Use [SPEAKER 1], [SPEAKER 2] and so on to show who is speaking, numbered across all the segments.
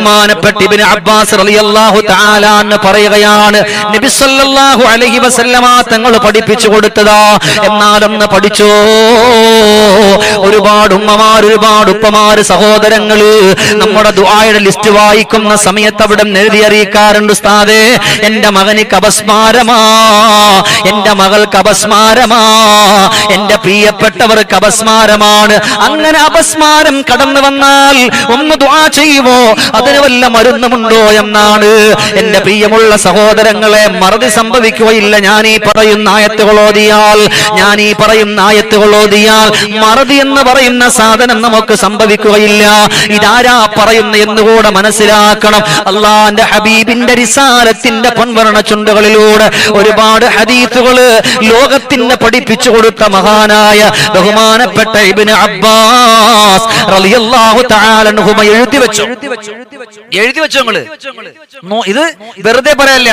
[SPEAKER 1] ബഹുമാനപ്പെട്ട Ibn Abbas റളിയല്ലാഹു തആല അൻഹു പറയുകയാണ്, നബി സല്ലല്ലാഹു അലൈഹി വസല്ലമ തങ്ങൾ പഠിപ്പിച്ചു കൊടുത്തതാ. എന്നാലൊന്ന് പഠിച്ചോ, ഒരുപാട് ഉമ്മമാർ, ഒരുപാട് ഉപ്പമാര്, സഹോദരങ്ങള് നമ്മുടെ ദുആയുടെ ലിസ്റ്റ് വായിക്കുന്ന സമയത്ത് അവിടെ എഴുതി അറിയിക്കാറുണ്ട്, ഉസ്താദേ എന്റെ മകനിക്ക് അപസ്മാരമാ, എന്റെ മകൾക്ക് അപസ്മാരമാ, എന്റെ പ്രിയപ്പെട്ടവർക്ക് അപസ്മാരമാണ്. അങ്ങനെ അപസ്മാരം കടന്നു വന്നാൽ ഒന്ന് ദുആ ചെയ്യുമോ, അതിന് വല്ല മരുന്നുമുണ്ടോ എന്നാണ്. എന്റെ പ്രിയമുള്ള സഹോദരങ്ങളെ, മറതി സംഭവിക്കുകയില്ല. ഞാൻ ഈ പറയുന്ന ആയത്തുകൾ ഓതിയാൽ മറതി എന്ന് പറയുന്ന സാധനം നമുക്ക് സംഭവിക്കുകയില്ല. ഇതാരാ പറയുന്ന എന്നുകൂടെ മനസ്സിലാക്കണം. അള്ളാന്റെ ഹബീബിന്റെ റിസാലത്തിന്റെ പൊൻവർണ്ണ ചുണ്ടുകളിലൂടെ ഒരുപാട് ഹദീസുകള് ലോകത്തിന് പഠിപ്പിച്ചു കൊടുത്ത മഹാനായ ബഹുമാനപ്പെട്ട ഇബ്നു അബ്ബാസ് റളിയല്ലാഹു തആല അൻഹു എഴുതി വെച്ചു. നിങ്ങള് ഇത് വെറുതെ പറയല്ല,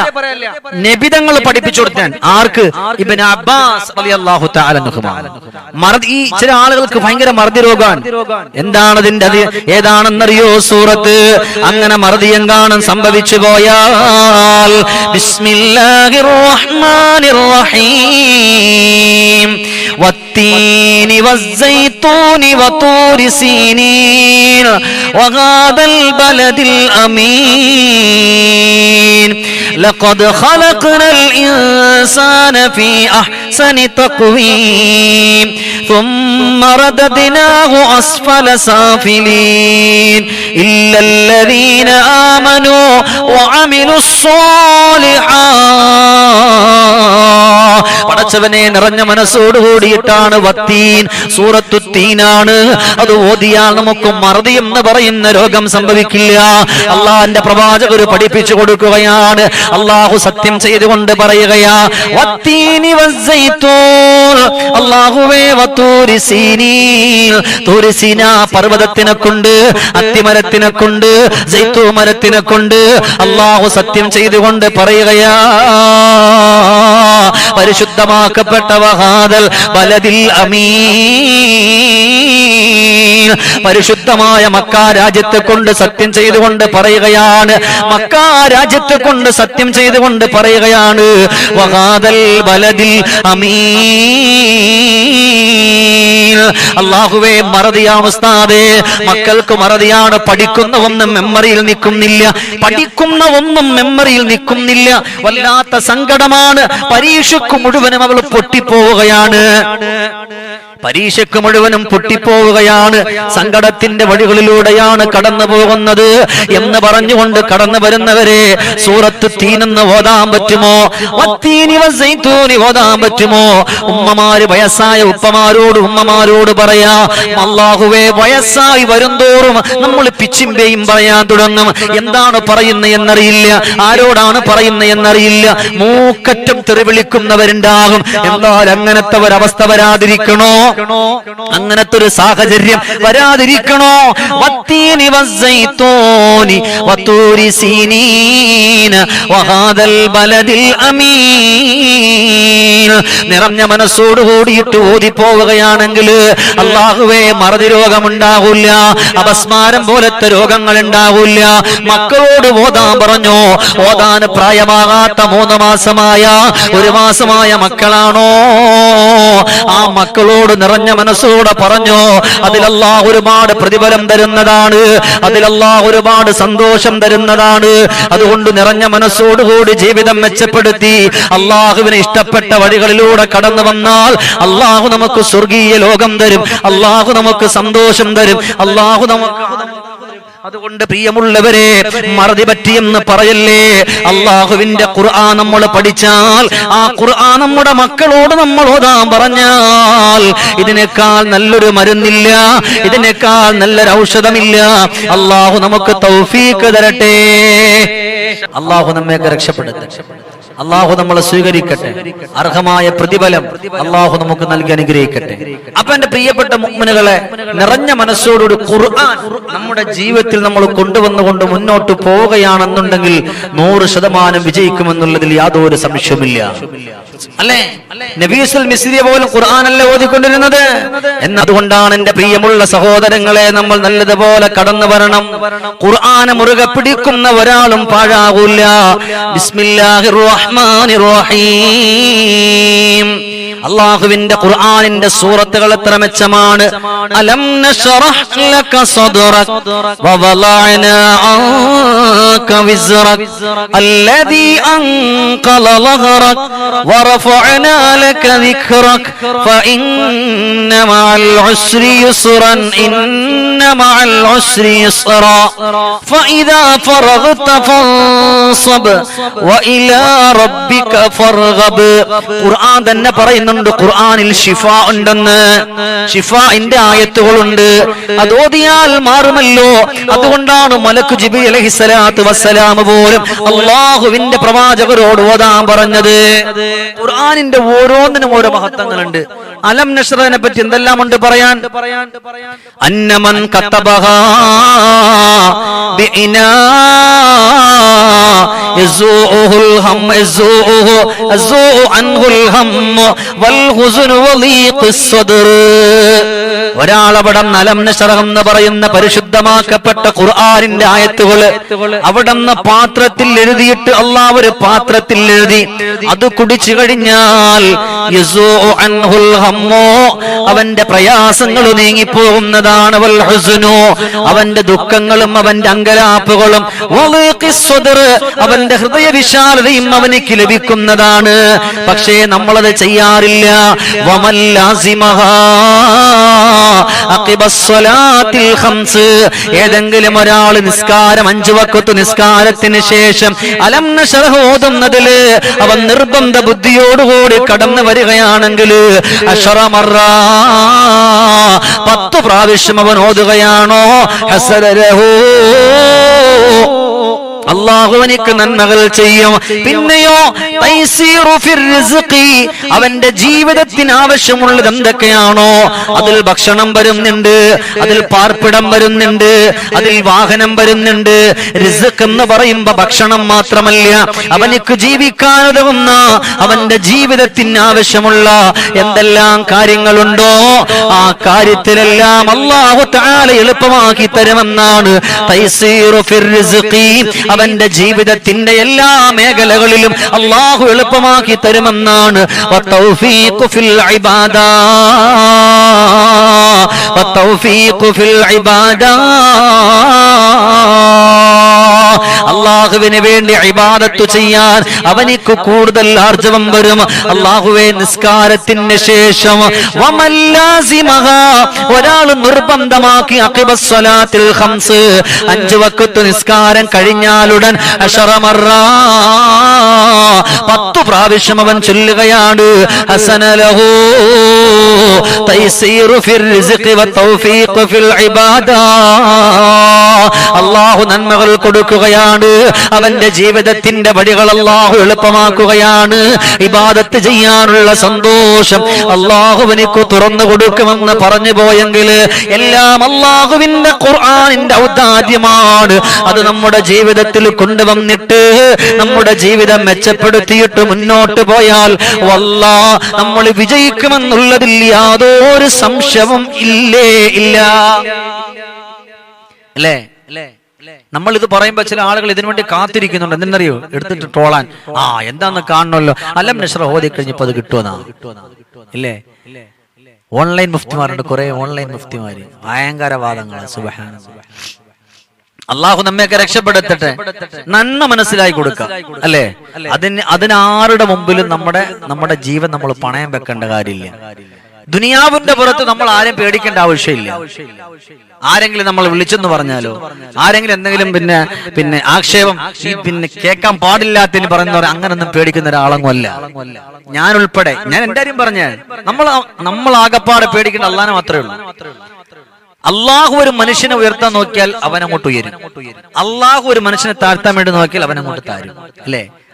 [SPEAKER 1] നബിതങ്ങൾ പഠിപ്പിച്ചു കൊടുത്താൻ. ആർക്ക്? ഇബ്നു അബ്ബാസ് റളിയല്ലാഹു തആല അൻഹു. ഈ ചില ആളുകൾക്ക് ഭയങ്കര മറതി രോഗമാണ്. എന്താണ് അതിന്റെ ഏതാണെന്നറിയോ? സൂറത്ത്. അങ്ങനെ മറതി എങ്ങാനും സംഭവിച്ചു പോയാൽ ബിസ്മില്ലാഹിർ റഹ്മാനിർ റഹീം والتين والزيتون وطور سينين وهذا البلد الأمين لقد خلقنا الإنسان في أحسن تقويم ثم رددناه أسفل سافلين إلا الذين آمنوا وعملوا الصالحات. പടച്ചവനെ നിറഞ്ഞ മനസ്സോട് കൂടിയിട്ടാണ് വത്തീൻ, സൂറത്തു തീനാണ്. അത് ഓതിയാൽ നമുക്ക് മറതി എന്ന് പറയുന്ന രോഗം സംഭവിക്കില്ല. അള്ളാഹുവിന്റെ പ്രവാചകർ പഠിപ്പിച്ചു കൊടുക്കുകയാണ്. അള്ളാഹു സത്യം ചെയ്തുകൊണ്ട് പറയുകയാ, വത്തീനി വസ്സൈത്തൂൻ, അല്ലാഹുവേ വത്തൂരി സീനീൻ, തൂരി സീന പർവ്വതത്തിനെ കൊണ്ട്, അത്തിമരത്തിനെ കൊണ്ട്, സൈത്തൂ മരത്തിനെ കൊണ്ട് അള്ളാഹു സത്യം ചെയ്തുകൊണ്ട് പറയുകയാ, പരിശുദ്ധമാക്കപ്പെട്ട വഹാദൽ ബലദിൽ അമീൻ, പരിശുദ്ധമായ മക്ക രാജ്യത്തെ കൊണ്ട് സത്യം ചെയ്തുകൊണ്ട് പറയുകയാണ്, മക്ക രാജ്യത്തെ കൊണ്ട് സത്യം ചെയ്തുകൊണ്ട് പറയുകയാണ്, വഹാദൽ ബലദിൽ അമീൻ. അല്ലാഹുവേ മറതിയാണ് ഉസ്താദേ, മക്കൾക്ക് മറതിയാണ്. പഠിക്കുന്ന ഒന്നും മെമ്മറിയിൽ നിൽക്കുന്നില്ല, പഠിക്കുന്ന ഒന്നും മെമ്മറിയിൽ നിൽക്കുന്നില്ല. വല്ലാത്ത സങ്കടമാണ്. പരീക്ഷയ്ക്ക് മുഴുവനും അവൾ പൊട്ടിപ്പോവുകയാണ്, പരീക്ഷയ്ക്ക് മുഴുവനും പൊട്ടിപ്പോവുകയാണ്. സങ്കടത്തിന്റെ വഴികളിലൂടെയാണ് കടന്നു പോകുന്നത് എന്ന് പറഞ്ഞുകൊണ്ട് കടന്നു വരുന്നവരെ സൂറത്ത് തീനെന്ന് ഓതാൻ പറ്റുമോ? വത്തീനി വസ്സൈത്തൂനി ഓതാൻ പറ്റുമോ? ഉമ്മമാര്, വയസ്സായ ഉപ്പമാരോട് ഉമ്മമാരോട് പറയാ, അല്ലാഹുവേ വയസ്സായി വരുംതോറും നമ്മൾ പിച്ചിമ്പയും പറയാൻ തുടങ്ങും. എന്താണ് പറയുന്നത് എന്നറിയില്ല, ആരോടാണ് പറയുന്നത് എന്നറിയില്ല. മൂക്കറ്റം തെറി വിളിക്കുന്നവരുണ്ടാകും. എന്നാൽ അങ്ങനത്തെ ഒരവസ്ഥ വരാതിരിക്കണോ? അങ്ങനത്തെ ഒരു സാഹചര്യം വരാതിരിക്കണോ? വത്തീനി വസ്സൈത്തൂനി വത്തൂരി സീനീൻ വഹാദൽ ബലദിൽ അമീൻ. നിറഞ്ഞ മനസ്സോട് കൂടിയിട്ട് ഓതിപ്പോവുകയാണെങ്കിൽ അല്ലാഹുവേ മറതി രോഗമുണ്ടാകില്ല, അപസ്മാരം പോലത്തെ രോഗങ്ങൾ ഉണ്ടാകില്ല. മക്കളോട് ഓതാൻ പറഞ്ഞു. ഓതാൻ പ്രായമാകാത്ത 3 മാസമായ 1 മാസമായ മക്കളാണോ? ആ മക്കളോട് നിറഞ്ഞ മനസ്സോടെ പറഞ്ഞു. അതിലല്ലാഹ് ഒരുപാട് പ്രതിഫലം തരുന്നതാണ്, അതിലല്ലാഹ് ഒരുപാട് സന്തോഷം തരുന്നതാണ്. അതുകൊണ്ട് നിറഞ്ഞ മനസ്സോടുകൂടി ജീവിതം മെച്ചപ്പെടുത്തി അള്ളാഹുവിന് ഇഷ്ടപ്പെട്ട വഴികളിലൂടെ കടന്നു വന്നാൽ അള്ളാഹു നമുക്ക് സ്വർഗീയ ലോകം തരും, അള്ളാഹു നമുക്ക് സന്തോഷം തരും, അള്ളാഹു നമുക്ക്. അതുകൊണ്ട് പ്രിയമുള്ളവരെ, മറതി പറ്റിയെന്ന് പറയല്ലേ. അള്ളാഹുവിന്റെ ഖുർആൻ നമ്മൾ പഠിച്ചാൽ, ആ ഖുർആൻ നമ്മുടെ മക്കളോട് നമ്മൾ ഓതാൻ പറഞ്ഞാൽ ഇതിനേക്കാൾ നല്ലൊരു മരുന്നില്ല, ഇതിനേക്കാൾ നല്ലൊരു ഔഷധമില്ല. അള്ളാഹു നമുക്ക് തൗഫീഖ് തരട്ടെ, അള്ളാഹു നമ്മയൊക്കെ രക്ഷപ്പെടുത്തട്ടെ. അള്ളാഹു നമ്മളെ സ്വീകരിക്കട്ടെ. അർഹമായ പ്രതിഫലം അള്ളാഹു നമുക്ക് നൽകി അനുഗ്രഹിക്കട്ടെ. അപ്പൊ എന്റെ പ്രിയപ്പെട്ട മുഅ്മിനുകളെ, നിറഞ്ഞ മനസ്സോടുകൂടി ഖുർആൻ നമ്മുടെ ജീവിതത്തിൽ നമ്മൾ കൊണ്ടുവന്നുകൊണ്ട് മുന്നോട്ട് പോവുകയാണെന്നുണ്ടെങ്കിൽ 100% വിജയിക്കുമെന്നുള്ളതിൽ യാതൊരു സംശയവുമില്ല. അല്ലേ? നബീസുൽ മിസ്രി പോലും ഖുർആനല്ലേ ഓതിക്കൊണ്ടിരുന്നത്. എന്നതുകൊണ്ടാണ് എന്റെ പ്രിയമുള്ള സഹോദരങ്ങളെ, നമ്മൾ നല്ലതുപോലെ കടന്നു വരണം. ഖുർആനെ മുറുകെ പിടിക്കുന്ന ഒരാളും പാഴാകൂല. ബിസ്മില്ലാഹിർ റഹ്മാനിർ റഹീം. അല്ലാഹുവിന്റെ ഖുർആനിന്റെ സൂറത്തുകൾ എത്ര മെച്ചമാണ്. അലം നശ്റഹ് ലക സദ്റക വവളഅനാ അൻക വിസ്റക അല്ലദീ അൻഖള ളഹ്റക വറഫഅനാ ലക ദിക്റക ഫഇന്ന മഅൽ ഉസ്രി യുസ്റൻ ഇന്ന മഅൽ ഉസ്രി യുസ്റാ ഫഇദാ ഫറഗ്ത ഫൻസബ് വഇലാ റബ്ബിക ഫർഗബ്. ഖുർആൻ തന്നെ പറയുന്നു ഖുർആനിൽ ശിഫ ഉണ്ടെന്ന്. ശിഫാഇന്റെ ആയത്തുകളുണ്ട്. അത് ഓതിയാൽ മാറുമല്ലോ. അതുകൊണ്ടാണ് മലക്ക് ജിബ്രീൽ അലൈഹിസ്സലാത്തു വസ്സലാം പോലും അല്ലാഹുവിന്റെ പ്രവാചകരോട് ഓതാൻ പറഞ്ഞത്. ഖുർആനിന്റെ ഓരോന്നിനും ഓരോ മഹത്വങ്ങളുണ്ട്. അലം നശ്റനെ പറ്റി എന്തെല്ലാം ഉണ്ട് പറയാൻ. അന്നമൻ കതബഹാ ബിഇനാ യസൂഉൽ ഹം യസൂഉ അസൂഉ അൻഹുൽ ഹം വൽ ഹുസ്നു വലീഖിസ് സദ്ർ. ഒരാളവിടെ അലം നശ്റഹ് എന്ന് പറയുന്ന പരിശുദ്ധമാക്കപ്പെട്ട ഖുർആനിന്റെ ആയത്തുകൾ അവിടുന്ന് പാത്രത്തിൽ എഴുതിയിട്ട് അല്ലാഹു ഒരു പാത്രത്തിൽ എഴുതി അത് കുടിച്ചു കഴിഞ്ഞാൽ യസൂഉ അൻഹുൽ ഹമ്മോ, അവന്റെ പ്രയാസങ്ങൾ നീങ്ങിപ്പോകുന്നതാണ്. വൽ ഹുസ്നു, അവന്റെ ദുഃഖങ്ങളും അവന്റെ അങ്കലാപ്പുകളും വലീഖിസ് സദ്ർ, അവന്റെ ഹൃദയ വിശാലതയും അവനിക്ക് ലഭിക്കുന്നതാണ്. പക്ഷേ നമ്മളത് ചെയ്യാറില്ല. വമൻ ലാസിമഹാ അഖിബസ് സ്വലാത്തിൽ ഖംസ്, ഏതെങ്കിലും ഒരാൾ നിസ്കാരം 5 വഖത്ത് നിസ്കാരത്തിന് ശേഷം അലം നശ്റഹ് ഓതുന്നതില് അവൻ നിർബന്ധ ബുദ്ധിയോടുകൂടി കടന്നു വരികയാണെങ്കിൽ 10 പ്രാവശ്യം അവൻ ഓതുകയാണോ ഹസനഹു, അല്ലാഹു അവനിക്ക് നന്മകൾ ചെയ്യും. പിന്നെയോ തൈസീറു ഫിർ റിസ്ഖി, അവന്റെ ജീവിതത്തിന് ആവശ്യമുള്ളത് എന്തൊക്കെയാണോ അതിൽ ഭക്ഷണം വരുന്നുണ്ട്, അതിൽ പാർപ്പിടം വരുന്നുണ്ട്, അതിൽ വാഹനം വരുന്നുണ്ട്. റിസ്ഖ് എന്ന് പറയുമ്പോ ഭക്ഷണം മാത്രമല്ല, അവനിക്ക് ജീവിക്കാനുതകുന്ന അവന്റെ ജീവിതത്തിന് ആവശ്യമുള്ള എന്തെല്ലാം കാര്യങ്ങളുണ്ടോ ആ കാര്യത്തിലെല്ലാം അല്ലാഹു തആല എളുപ്പമാക്കി തരുമെന്നാണ്. തൈസീറു ഫിർ റിസ്ഖി, അവന്റെ ജീവിതത്തിന്റെ എല്ലാ മേഖലകളിലും അല്ലാഹു എളുപ്പമാക്കി തരുമെന്നാണ്. വതൗഫീഖു ഫിൽ ഇബാദ, വതൗഫീഖു ഫിൽ ഇബാദ, അല്ലാഹുവിന് വേണ്ടി ഇബാദത്ത് ചെയ്യാൻ അവനിക്ക് കൂടുതൽ ആർജവം വരും. അല്ലാഹുവേ, നിസ്കാരത്തിന് ശേഷം വമൻ ലാസിമഹാ, ഒരാൾ നിർബന്ധമാക്കി അഖിബസ് സ്വലാത്തിൽ ഖംസ്, 5 വഖത്ത് നിസ്കാരം കഴിഞ്ഞാലുടൻ 10 പ്രാവശ്യം അവൻ ചൊല്ലുകയാണ്. ഹസനലഹു തൈസീറു ഫിർ റിസ്ഖി വതൗഫീഖു ഫിൽ ഇബാദ, അല്ലാഹു നന്മകൾ കൊടുക്കുകയാണ്. അവന്റെ ജീവിതത്തിന്റെ വഴികൾ അല്ലാഹു എളുപ്പമാക്കുകയാണ്. ഇബാദത്ത് ചെയ്യാനുള്ള സന്തോഷം അല്ലാഹുവിനിക്ക് തുറന്നു കൊടുക്കുമെന്ന് പറഞ്ഞു പോയെങ്കിൽ എല്ലാം അല്ലാഹുവിന്റെ ഖുർആനിന്റെ ഔദാര്യമാണ്. അത് നമ്മുടെ ജീവിതത്തിൽ കൊണ്ടുവന്നിട്ട് നമ്മുടെ ജീവിതം മെച്ചപ്പെടുത്തിയിട്ട് മുന്നോട്ട് പോയാൽ വല്ലാഹ് നമ്മൾ വിജയിക്കുമെന്നുള്ളതിൽ യാതൊരു സംശയവും ഇല്ല. അല്ലേ? നമ്മൾ ഇത് പറയുമ്പോ ചില ആളുകൾ ഇതിനു വേണ്ടി കാത്തിരിക്കുന്നുണ്ട്. എന്തെന്നറിയോ? എടുത്തിട്ട് ട്രോളാൻ. എന്താന്ന് കാണണമല്ലോ. അലം നശ്റഹ് ഓതി കഴിഞ്ഞപ്പോ അത് കിട്ടുമെന്നാ. ഇല്ലേ? ഓൺലൈൻ മുഫ്തിമാരുണ്ട്, കുറെ ഓൺലൈൻ മുഫ്തിമാര്, ഭയങ്കരവാദങ്ങളാണ്. സുബ്ഹാനല്ലാഹ്. അള്ളാഹു നമ്മയൊക്കെ രക്ഷപ്പെടുത്തട്ടെ. നന്മ മനസ്സിലാക്കി കൊടുക്കുക. അല്ലേ? അതിനാരുടെ മുമ്പിലും നമ്മുടെ ജീവൻ നമ്മൾ പണയം വെക്കേണ്ട കാര്യമില്ല. ദുനിയാവിന്റെ പുറത്ത് നമ്മൾ ആരെയും പേടിക്കേണ്ട ആവശ്യമില്ല. ആരെങ്കിലും നമ്മൾ വിളിച്ചെന്ന് പറഞ്ഞാലോ, ആരെങ്കിലും എന്തെങ്കിലും പിന്നെ ആക്ഷേപം കേൾക്കാൻ പാടില്ലാത്തതിന് പറയുന്നവർ അങ്ങനൊന്നും പേടിക്കുന്ന ഒരാളൊന്നുമല്ല. ഞാൻ ഉൾപ്പെടെ, ഞാൻ എന്റെ കാര്യം പറഞ്ഞാൽ നമ്മൾ ആകപ്പാടെ പേടിക്കേണ്ട അള്ളാഹനെ മാത്രമേ ഉള്ളൂ. അള്ളാഹു ഒരു മനുഷ്യനെ ഉയർത്താൻ നോക്കിയാൽ അവനങ്ങോട്ട് ഉയരും. അള്ളാഹു ഒരു മനുഷ്യനെ താഴ്ത്താൻ വേണ്ടി നോക്കിയാൽ അവനങ്ങോട്ട് താരും. അല്ലേ?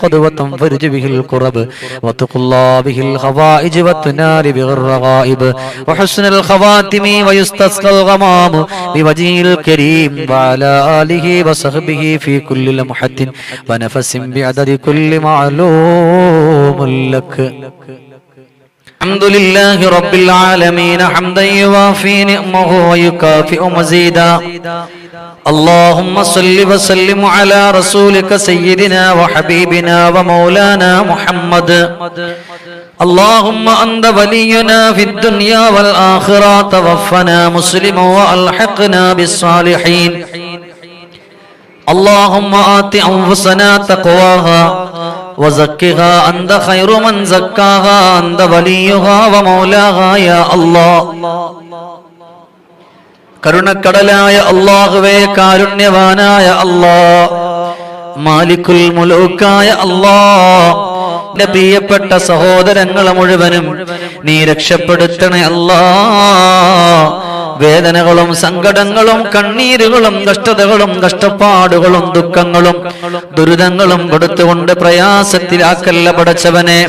[SPEAKER 1] القدوة فرج به الكرب وتقضى به الحوائج وتنال به الرغائب وحسن الخواتم ويستسقى الغمام بوجهه الكريم وعلى آله وصحبه في كل لمحة ونفس بعدد كل معلوم لك. الحمد لله رب العالمين حمدا يوافي نعمه ويكافئ مزيدا. اللهم صل وسلم على رسولك سيدنا وحبيبنا ومولانا محمد. اللهم أنت ولينا في الدنيا والآخرة توفنا مسلما وألحقنا بالصالحين. اللهم آت أنفسنا تقواها وزكها أنت خير من زكاها أنت وليها ومولاها يا الله. കരുണക്കടലായ അല്ലാഹുവേ, കാരുണ്യവാനായ അല്ലാഹ്, മാലിക്കുൽ മുലൂക്കായ അല്ലാഹ്, നിന്റെ പ്രിയപ്പെട്ട സഹോദരങ്ങളെ മുഴുവനും നീ രക്ഷപ്പെടുത്തണേ അല്ലാഹ്. വേദനകളും സങ്കടങ്ങളും കണ്ണീരുകളും കഷ്ടതകളും കഷ്ടപ്പാടുകളും ദുഃഖങ്ങളും ദുരിതങ്ങളും കൊടുത്തുകൊണ്ട് പ്രയാസത്തിലാക്കല്ല പടച്ചവനെ.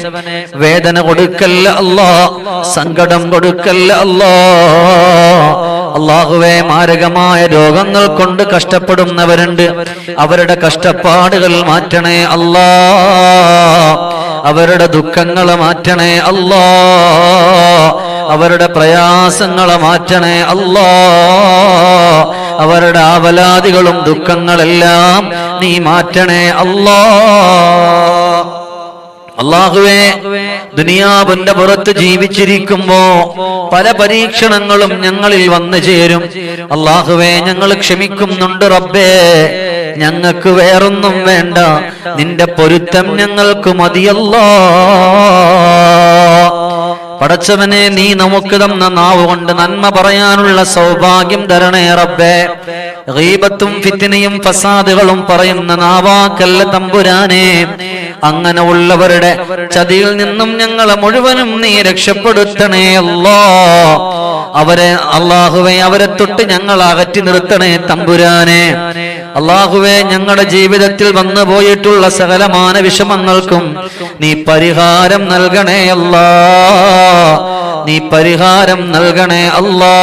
[SPEAKER 1] വേദന കൊടുക്കല്ല അല്ലാഹ്, സങ്കടം കൊടുക്കല്ല അല്ലാഹ്. അല്ലാഹുവേ, മാരകമായ രോഗങ്ങൾ കൊണ്ട് കഷ്ടപ്പെടുന്നവരുണ്ട്, അവരുടെ കഷ്ടപ്പാടുകൾ മാറ്റണേ അല്ലാഹ്. അവരുടെ ദുഃഖങ്ങളെ മാറ്റണേ അല്ലാഹ്. അവരുടെ പ്രയാസങ്ങളെ മാറ്റണേ അല്ലാഹ്. അവരുടെ ആവലാദികളും ദുഃഖങ്ങളെല്ലാം നീ മാറ്റണേ അല്ലാഹ്. അല്ലാഹുവേ, ദുനിയാവിന്റെ പുറത്ത് ജീവിച്ചിരിക്കുമ്പോ പല പരീക്ഷണങ്ങളും ഞങ്ങളിൽ വന്നു ചേരും. അല്ലാഹുവേ, ഞങ്ങൾ ക്ഷമിക്കുന്നുണ്ട് റബ്ബേ. ഞങ്ങൾക്ക് വേറൊന്നും വേണ്ട, നിന്റെ പൊരുത്തം ഞങ്ങൾക്ക് മതിയല്ലാ. പടച്ചവനെ, നീ നമുക്ക് തന്ന നാവ് കൊണ്ട് നന്മ പറയാനുള്ള സൗഭാഗ്യം തരണേ റബ്ബേ. ഗീബത്തും ഫിത്നയും ഫസാദുകളും പറയുന്ന നാവാക്കല്ല തമ്പുരാനെ. അങ്ങനെ ഉള്ളവരുടെ ചതിയിൽ നിന്നും ഞങ്ങളെ മുഴുവനും നീ രക്ഷപ്പെടുത്തണേ അല്ലാ. അവരെ അല്ലാഹുവേ, അവരെ തൊട്ട് ഞങ്ങൾ അകറ്റി നിർത്തണേ തമ്പുരാനെ. അല്ലാഹുവേ, ഞങ്ങളുടെ ജീവിതത്തിൽ വന്നു പോയിട്ടുള്ള സകലമാന വിഷമങ്ങൾക്കും നീ പരിഹാരം നൽകണേ അല്ലാ. നീ പരിഹാരം നൽകണേ അല്ലാ.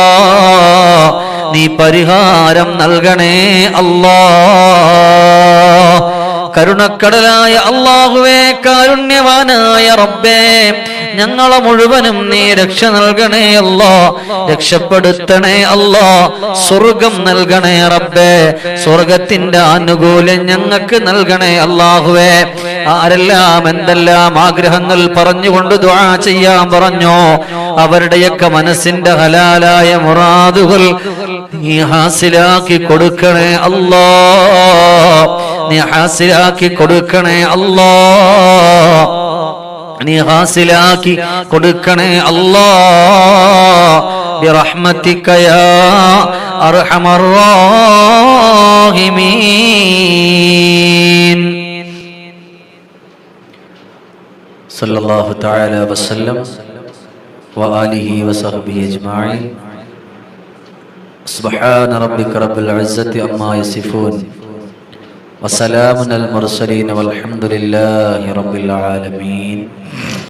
[SPEAKER 1] നീ പരിഹാരം നൽകണേ അല്ലാ. കരുണക്കടലായ അല്ലാഹുവേ, കാരുണ്യവാനായ റബ്ബേ, ഞങ്ങളെ മുഴുവനും നീ രക്ഷ നൽകണേ അല്ലാ. രക്ഷപ്പെടുത്തണേ അല്ലാ. സ്വർഗം നൽകണേ റബ്ബേ. സ്വർഗത്തിന്റെ ആനുകൂല്യം ഞങ്ങൾക്ക് നൽകണേ അല്ലാഹുവേ. ആരെല്ലാം എന്തെല്ലാം ആഗ്രഹങ്ങൾ പറഞ്ഞുകൊണ്ട് ദുആ ചെയ്യാൻ പറഞ്ഞോ, അവരുടെയൊക്കെ മനസ്സിന്റെ ഹലാലായ മുറാദുകൾ നീ ഹാസിലാക്കി കൊടുക്കണേ അല്ലാ. നീ ഹാസിലാക്കി കൊടുക്കണേ അല്ലാ. നീ ഹാസിലാക്കി കൊടുക്കണേ അല്ലാ. ബിറഹ്മതിക യാ അർഹമർ റഹീമീൻ. സല്ലല്ലാഹു തആല വസല്ലം വആലിഹി വസഹ്ബിഹി അജ്മഈൻ. സുബ്ഹാന റബ്ബിക റബ്ബിൽ ഇസ്സത്തി അമ്മാ യസിഫൂൻ വസലാമുൻ അൽ മുർസലീൻ വൽഹംദുലില്ലാഹി റബ്ബിൽ ആലമീൻ.